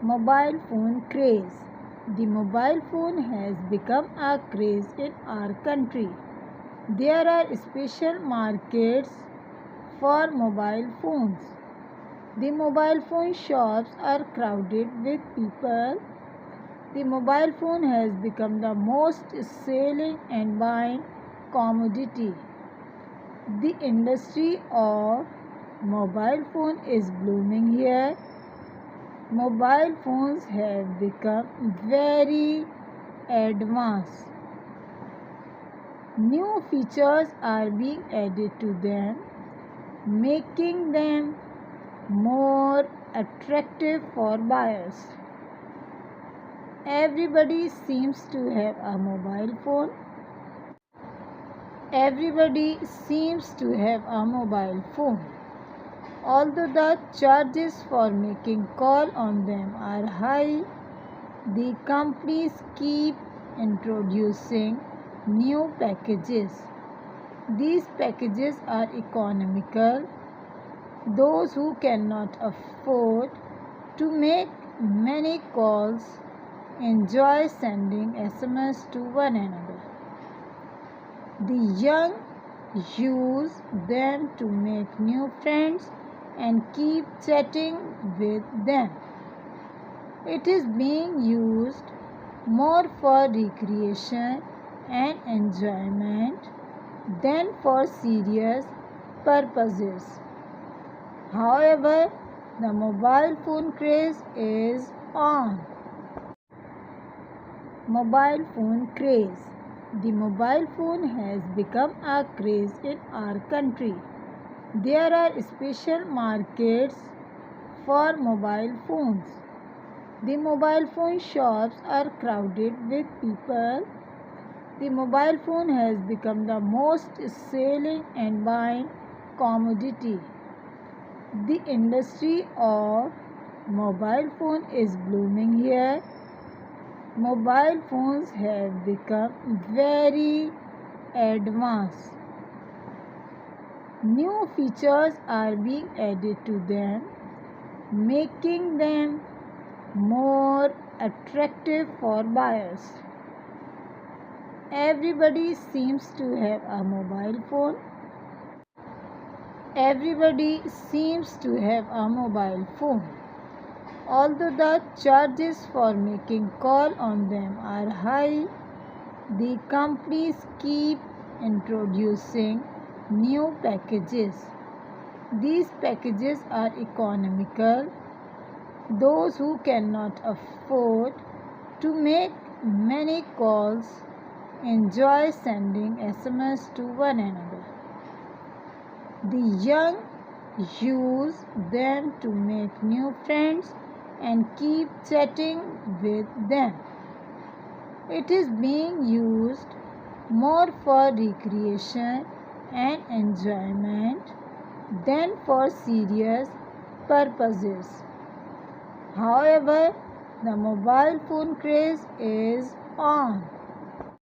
Mobile phone craze. The mobile phone has become a craze in our country. There are special markets for mobile phones. The mobile phone shops are crowded with people. The mobile phone has become the most selling and buying commodity. The industry of mobile phone is blooming here. Mobile phones have become very advanced. New features are being added to them, making them more attractive for buyers. Everybody seems to have a mobile phone. Everybody seems to have a mobile phone. Although the charges for making call on them are high, the companies keep introducing new packages. These packages are economical. Those who cannot afford to make many calls enjoy sending SMS to one another. The young use them to make new friends and keep chatting with them. It is being used more for recreation and enjoyment than for serious purposes. However, the mobile phone craze is on. Mobile phone craze. The mobile phone has become a craze in our country. There are special markets for mobile phones. The mobile phone shops are crowded with people. The mobile phone has become the most selling and buying commodity. The industry of mobile phone is blooming here. Mobile phones have become very advanced. New features are being added to them, making them more attractive for buyers. Everybody seems to have a mobile phone. Everybody seems to have a mobile phone. Although the charges for making call on them are high, the companies keep introducing new packages. These packages are economical. Those who cannot afford to make many calls enjoy sending SMS to one another. The young use them to make new friends and keep chatting with them. It is being used more for recreation and enjoyment than for serious purposes. However, the mobile phone craze is on.